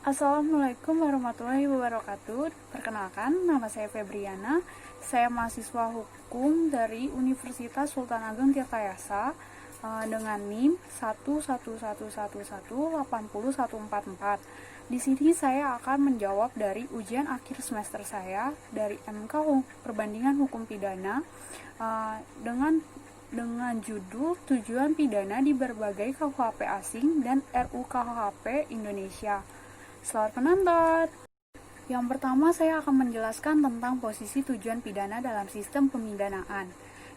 Assalamualaikum warahmatullahi wabarakatuh. Perkenalkan, nama saya Febriana. Saya mahasiswa hukum dari Universitas Sultan Ageng Tirtayasa dengan NIM 11111800144. Di sini saya akan menjawab dari ujian akhir semester saya dari MK Perbandingan Hukum Pidana dengan judul Tujuan Pidana di Berbagai KUHP Asing dan RUU KUHP Indonesia. Selamat menonton! Yang pertama saya akan menjelaskan tentang posisi tujuan pidana dalam sistem pemidanaan.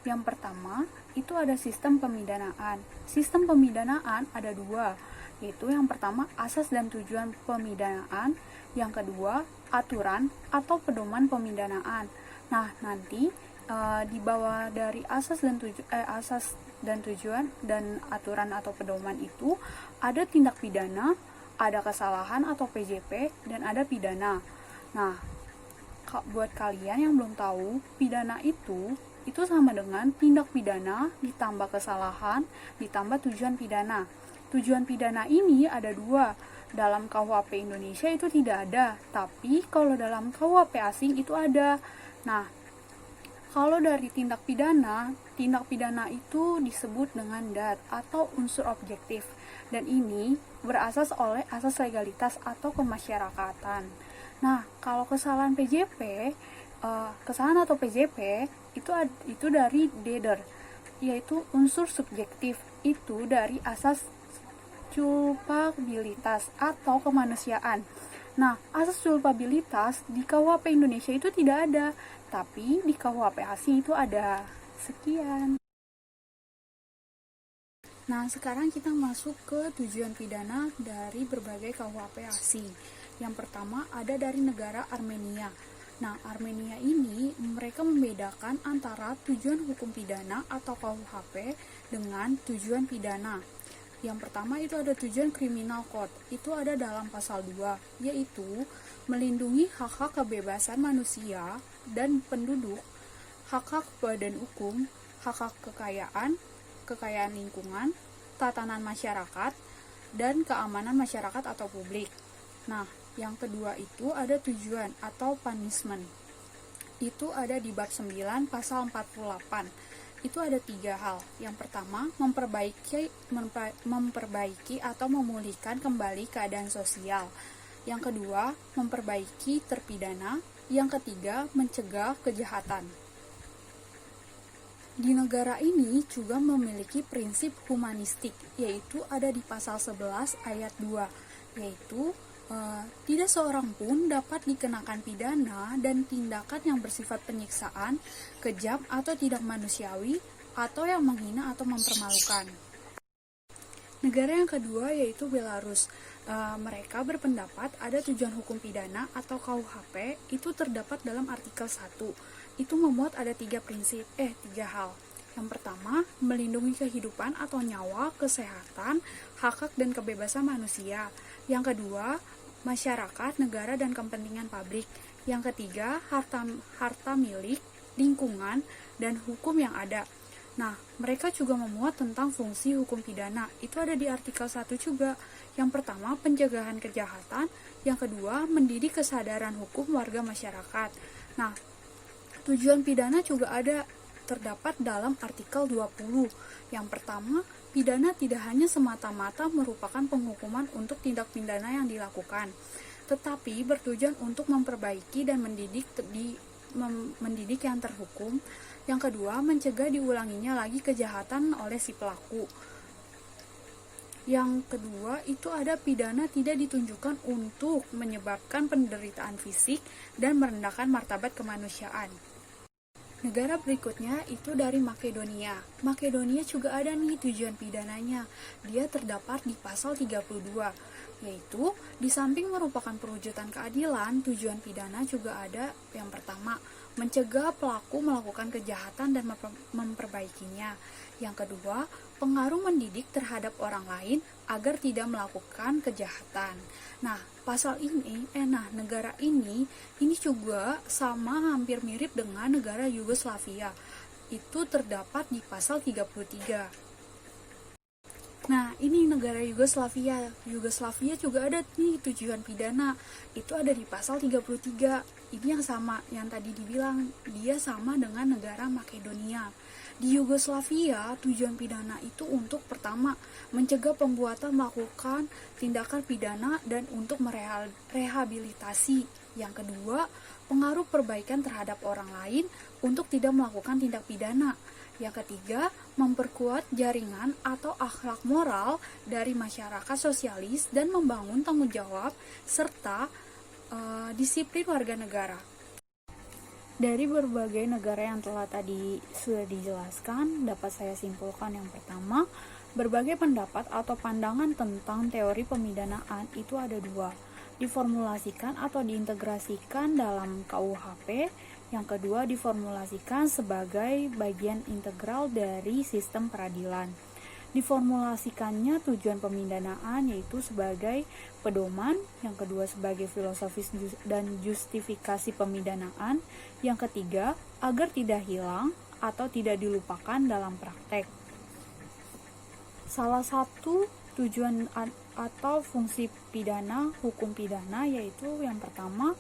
Yang pertama, itu ada sistem pemidanaan. Sistem pemidanaan ada dua, yaitu yang pertama asas dan tujuan pemidanaan, yang kedua aturan atau pedoman pemidanaan. Nah, nanti di bawah dari asas dan tujuan dan aturan atau pedoman itu ada tindak pidana, ada kesalahan atau PJP, dan ada pidana. Nah, buat kalian yang belum tahu, pidana itu sama dengan tindak pidana ditambah kesalahan ditambah tujuan pidana. Tujuan pidana ini ada dua. Dalam KUHP Indonesia itu tidak ada, tapi kalau dalam KUHP asing itu ada. Nah, kalau dari tindak pidana itu disebut dengan DAT atau unsur objektif, dan ini berasas oleh asas legalitas atau kemasyarakatan. Nah, kalau kesalahan atau PJP itu dari DEDER, yaitu unsur subjektif, itu dari asas culpabilitas atau kemanusiaan. Nah, asas culpabilitas di KUHP Indonesia itu tidak ada, tapi di KUHP asing itu ada. Sekian. Nah, sekarang kita masuk ke tujuan pidana dari berbagai KUHP asing. Yang pertama ada dari negara Armenia. Nah, Armenia ini mereka membedakan antara tujuan hukum pidana atau KUHP dengan tujuan pidana. Yang pertama itu ada tujuan criminal code, itu ada dalam pasal 2, yaitu melindungi hak-hak kebebasan manusia dan penduduk, hak-hak badan hukum, hak-hak kekayaan lingkungan, tatanan masyarakat, dan keamanan masyarakat atau publik. Nah, yang kedua itu ada tujuan atau punishment. Itu ada di bab 9 pasal 48. Itu ada 3 hal. Yang pertama, memperbaiki atau memulihkan kembali keadaan sosial. Yang kedua, memperbaiki terpidana. Yang ketiga, mencegah kejahatan. Di negara ini juga memiliki prinsip humanistik, yaitu ada di pasal 11 ayat 2, yaitu tidak seorang pun dapat dikenakan pidana dan tindakan yang bersifat penyiksaan, kejam atau tidak manusiawi, atau yang menghina atau mempermalukan. Negara yang kedua yaitu Belarus. Mereka berpendapat ada tujuan hukum pidana atau KUHP itu terdapat dalam artikel 1. Itu memuat ada 3 hal. Yang pertama, melindungi kehidupan atau nyawa, kesehatan, hak-hak dan kebebasan manusia. Yang kedua, masyarakat, negara, dan kepentingan publik. Yang ketiga, harta milik, lingkungan, dan hukum yang ada. Nah, mereka juga memuat tentang fungsi hukum pidana. Itu ada di artikel 1 juga. Yang pertama, pencegahan kejahatan. Yang kedua, mendidik kesadaran hukum warga masyarakat. Nah, tujuan pidana juga terdapat dalam artikel 20. Yang pertama, pidana tidak hanya semata-mata merupakan penghukuman untuk tindak pidana yang dilakukan, tetapi bertujuan untuk memperbaiki dan mendidik yang terhukum. Yang kedua, mencegah diulanginya lagi kejahatan oleh si pelaku. Yang kedua, itu ada pidana tidak ditunjukkan untuk menyebabkan penderitaan fisik dan merendahkan martabat kemanusiaan. Negara berikutnya itu dari Makedonia. Makedonia juga ada nih tujuan pidananya. Dia terdapat di pasal 32, yaitu di samping merupakan perwujudan keadilan, tujuan pidana juga ada yang pertama, mencegah pelaku melakukan kejahatan dan memperbaikinya. Yang kedua, pengaruh mendidik terhadap orang lain agar tidak melakukan kejahatan. Nah, negara ini juga sama hampir mirip dengan negara Yugoslavia. Itu terdapat di pasal 33. Nah, ini negara Yugoslavia. Yugoslavia juga ada nih tujuan pidana. Itu ada di pasal 33. Ini yang sama, yang tadi dibilang, dia sama dengan negara Makedonia. Di Yugoslavia, tujuan pidana itu untuk pertama, mencegah pembuatan melakukan tindakan pidana dan untuk merehabilitasi. Yang kedua, pengaruh perbaikan terhadap orang lain untuk tidak melakukan tindak pidana. Yang ketiga, memperkuat jaringan atau akhlak moral dari masyarakat sosialis dan membangun tanggung jawab serta disiplin warga negara. Dari berbagai negara yang telah tadi sudah dijelaskan, dapat saya simpulkan yang pertama, berbagai pendapat atau pandangan tentang teori pemidanaan itu ada dua, diformulasikan atau diintegrasikan dalam KUHP. Yang kedua, diformulasikan sebagai bagian integral dari sistem peradilan. Diformulasikannya tujuan pemidanaan yaitu sebagai pedoman, yang kedua sebagai filosofis dan justifikasi pemidanaan, yang ketiga agar tidak hilang atau tidak dilupakan dalam praktek. Salah satu tujuan atau fungsi pidana, hukum pidana yaitu yang pertama,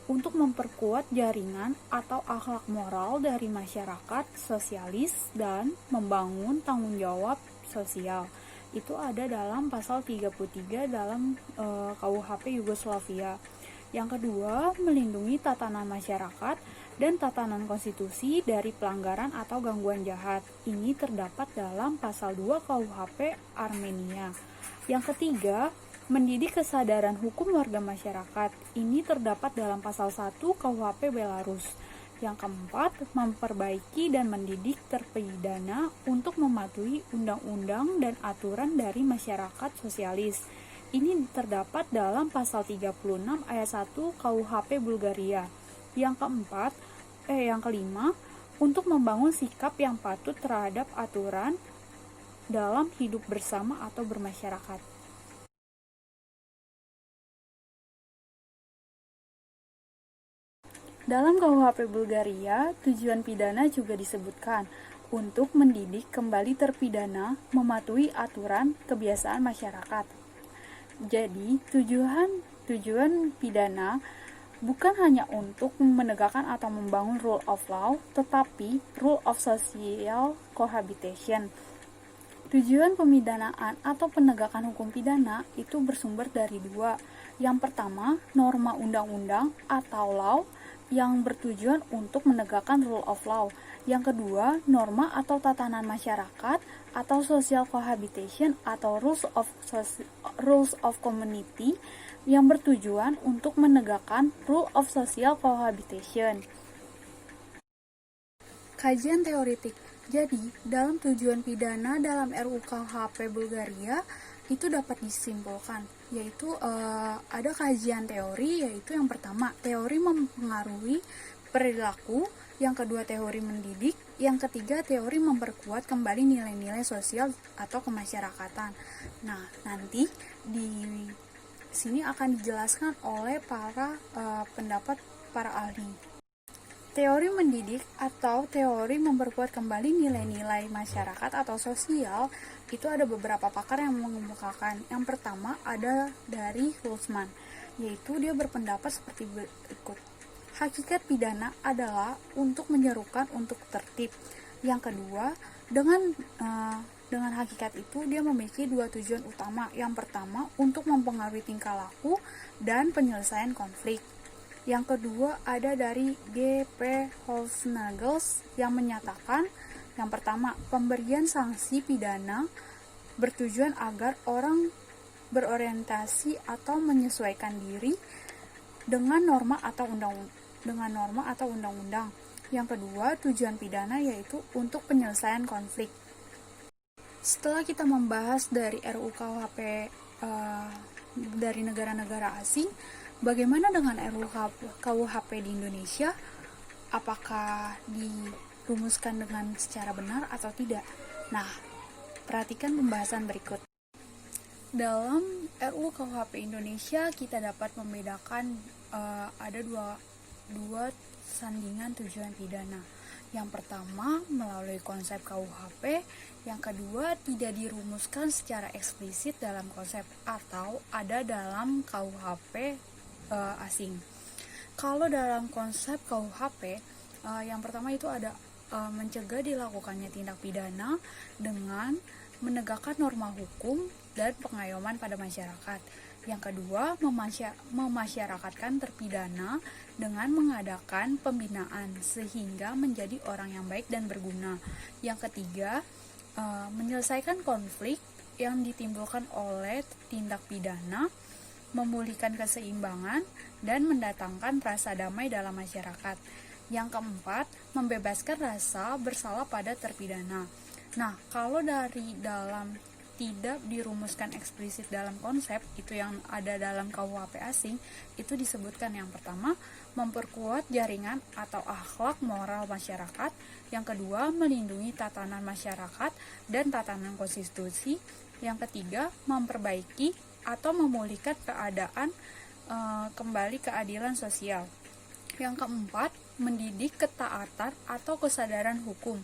untuk memperkuat jaringan atau akhlak moral dari masyarakat sosialis dan membangun tanggung jawab sosial. Itu ada dalam pasal 33 dalam KUHP Yugoslavia. Yang kedua, melindungi tatanan masyarakat dan tatanan konstitusi dari pelanggaran atau gangguan jahat. Ini terdapat dalam pasal 2 KUHP Armenia. Yang ketiga, mendidik kesadaran hukum warga masyarakat. Ini terdapat dalam pasal 1 KUHP Belarus. Yang keempat, memperbaiki dan mendidik terpidana untuk mematuhi undang-undang dan aturan dari masyarakat sosialis. Ini terdapat dalam pasal 36 ayat 1 KUHP Bulgaria. Yang kelima, untuk membangun sikap yang patut terhadap aturan dalam hidup bersama atau bermasyarakat. Dalam KUHP Bulgaria, tujuan pidana juga disebutkan untuk mendidik kembali terpidana mematuhi aturan kebiasaan masyarakat. Jadi, tujuan pidana bukan hanya untuk menegakkan atau membangun rule of law, tetapi rule of social cohabitation. Tujuan pemidanaan atau penegakan hukum pidana itu bersumber dari dua. Yang pertama, norma undang-undang atau law yang bertujuan untuk menegakkan rule of law. Yang kedua, norma atau tatanan masyarakat atau social cohabitation atau rules of community yang bertujuan untuk menegakkan rule of social cohabitation. Kajian teoritik. Jadi, dalam tujuan pidana dalam RUU KUHP Bulgaria itu dapat disimpulkan, yaitu ada kajian teori, yaitu yang pertama teori mempengaruhi perilaku, yang kedua teori mendidik, yang ketiga teori memperkuat kembali nilai-nilai sosial atau kemasyarakatan. Nah, nanti di sini akan dijelaskan oleh pendapat para ahli. Teori mendidik atau teori memperkuat kembali nilai-nilai masyarakat atau sosial itu ada beberapa pakar yang mengemukakan. Yang pertama ada dari Hulsman, yaitu dia berpendapat seperti berikut. Hakikat pidana adalah untuk menyerukan untuk tertib. Yang kedua, dengan hakikat itu dia memiliki dua tujuan utama. Yang pertama, untuk mempengaruhi tingkah laku dan penyelesaian konflik. Yang kedua ada dari G.P. Holznagels yang menyatakan, yang pertama, pemberian sanksi pidana bertujuan agar orang berorientasi atau menyesuaikan diri dengan norma atau undang-undang. Yang kedua, tujuan pidana yaitu untuk penyelesaian konflik. Setelah kita membahas dari RUU KUHP dari negara-negara asing, bagaimana dengan RUU KUHP di Indonesia? Apakah dirumuskan dengan secara benar atau tidak? Nah, perhatikan pembahasan berikut. Dalam RUU KUHP Indonesia, kita dapat membedakan ada dua sandingan tujuan pidana. Yang pertama, melalui konsep KUHP. Yang kedua, tidak dirumuskan secara eksplisit dalam konsep atau ada dalam KUHP asing. Kalau dalam konsep KUHP, yang pertama itu ada mencegah dilakukannya tindak pidana dengan menegakkan norma hukum dan pengayoman pada masyarakat. Yang kedua, memasyarakatkan terpidana dengan mengadakan pembinaan sehingga menjadi orang yang baik dan berguna. Yang ketiga, menyelesaikan konflik yang ditimbulkan oleh tindak pidana, memulihkan keseimbangan, dan mendatangkan rasa damai dalam masyarakat. Yang keempat, membebaskan rasa bersalah pada terpidana. Nah, kalau dari dalam tidak dirumuskan eksplisit dalam konsep, itu yang ada dalam KUHP asing, itu disebutkan yang pertama, memperkuat jaringan atau akhlak moral masyarakat. Yang kedua, melindungi tatanan masyarakat dan tatanan konstitusi. Yang ketiga, memperbaiki atau memulihkan keadaan kembali keadilan sosial. Yang keempat, mendidik ketaatan atau kesadaran hukum.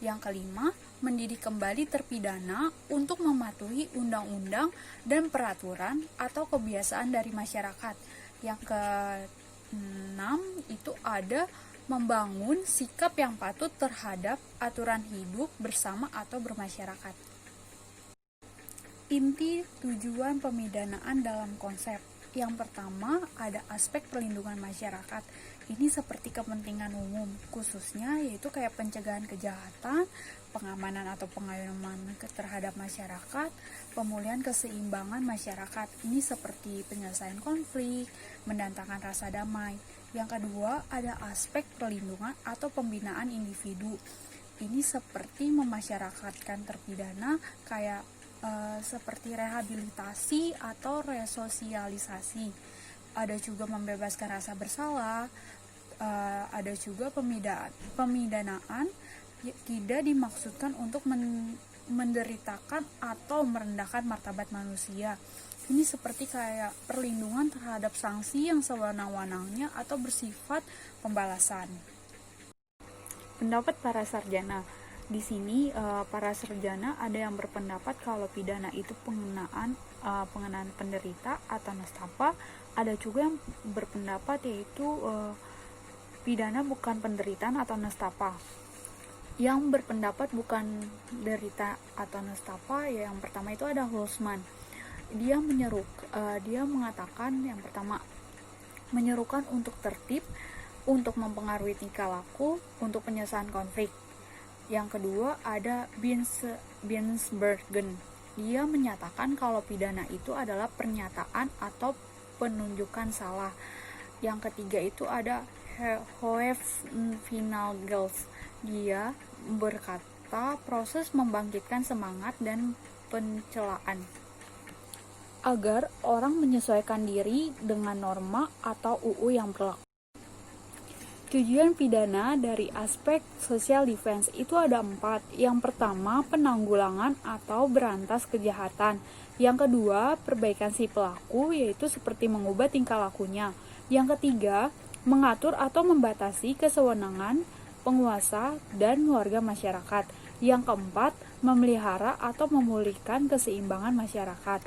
Yang kelima, mendidik kembali terpidana untuk mematuhi undang-undang dan peraturan atau kebiasaan dari masyarakat. Yang keenam, itu ada membangun sikap yang patut terhadap aturan hidup bersama atau bermasyarakat. Inti tujuan pemidanaan dalam konsep. Yang pertama, ada aspek perlindungan masyarakat. Ini seperti kepentingan umum, khususnya yaitu kayak pencegahan kejahatan, pengamanan atau pengayoman terhadap masyarakat, pemulihan keseimbangan masyarakat. Ini seperti penyelesaian konflik, mendatangkan rasa damai. Yang kedua, ada aspek perlindungan atau pembinaan individu. Ini seperti memasyarakatkan terpidana kayak seperti rehabilitasi atau resosialisasi. Ada juga membebaskan rasa bersalah, ada juga pemidanaan tidak dimaksudkan untuk menderitakan atau merendahkan martabat manusia. Ini seperti kayak perlindungan terhadap sanksi yang sewenang-wenangnya atau bersifat pembalasan. Pendapat para sarjana. Di sini para sarjana ada yang berpendapat kalau pidana itu pengenaan penderita atau nestapa. Ada juga yang berpendapat yaitu pidana bukan penderitaan atau nestapa. Yang berpendapat bukan derita atau nestapa, yang pertama itu ada Holzman. Dia mengatakan yang pertama, menyerukan untuk tertib, untuk mempengaruhi tingkah laku, untuk penyelesaian konflik. Yang kedua ada Binsbergen. Dia menyatakan kalau pidana itu adalah pernyataan atau penunjukan salah. Yang ketiga itu ada Hoefnagels. Dia berkata proses membangkitkan semangat dan pencelaan agar orang menyesuaikan diri dengan norma atau UU yang berlaku. Tujuan pidana dari aspek social defense itu ada 4. Yang pertama, penanggulangan atau berantas kejahatan. Yang kedua, perbaikan si pelaku, yaitu seperti mengubah tingkah lakunya. Yang ketiga, mengatur atau membatasi kesewenangan penguasa dan warga masyarakat. Yang keempat, memelihara atau memulihkan keseimbangan masyarakat.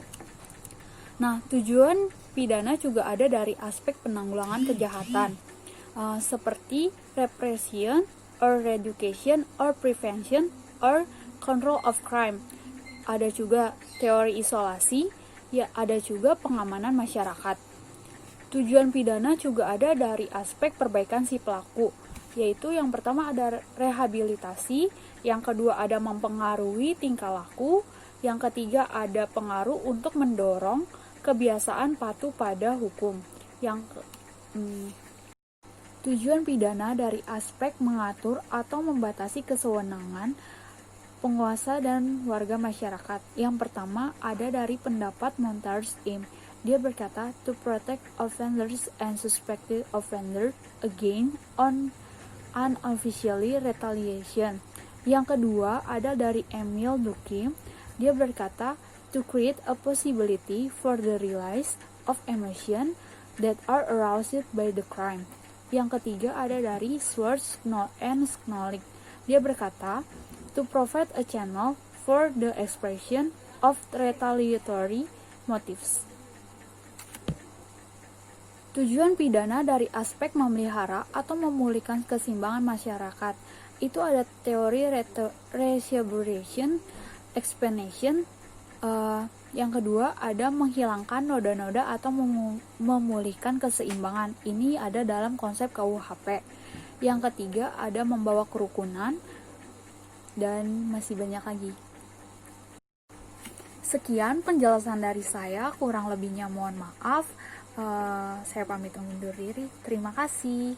Nah, tujuan pidana juga ada dari aspek penanggulangan kejahatan. Seperti repression or reduction or prevention or control of crime. Ada juga teori isolasi, ya ada juga pengamanan masyarakat. Tujuan pidana juga ada dari aspek perbaikan si pelaku, yaitu yang pertama ada rehabilitasi, yang kedua ada mempengaruhi tingkah laku, yang ketiga ada pengaruh untuk mendorong kebiasaan patuh pada hukum. Tujuan pidana dari aspek mengatur atau membatasi kesewenangan penguasa dan warga masyarakat. Yang pertama ada dari pendapat Montar's Im. Dia berkata, to protect offenders and suspected offenders against unofficially retaliation. Yang kedua ada dari Emil Durkheim. Dia berkata, to create a possibility for the release of emotion that are aroused by the crime. Yang ketiga ada dari Schwartz and Knowledge. Dia berkata, to provide a channel for the expression of retaliatory motives. Tujuan pidana dari aspek memelihara atau memulihkan keseimbangan masyarakat. Itu ada teori rehabilitation, explanation. Yang kedua ada menghilangkan noda-noda atau memulihkan keseimbangan. Ini ada dalam konsep KUHP. Yang ketiga ada membawa kerukunan, dan masih banyak lagi. Sekian penjelasan dari saya, kurang lebihnya mohon maaf. Saya pamit undur diri. Terima kasih.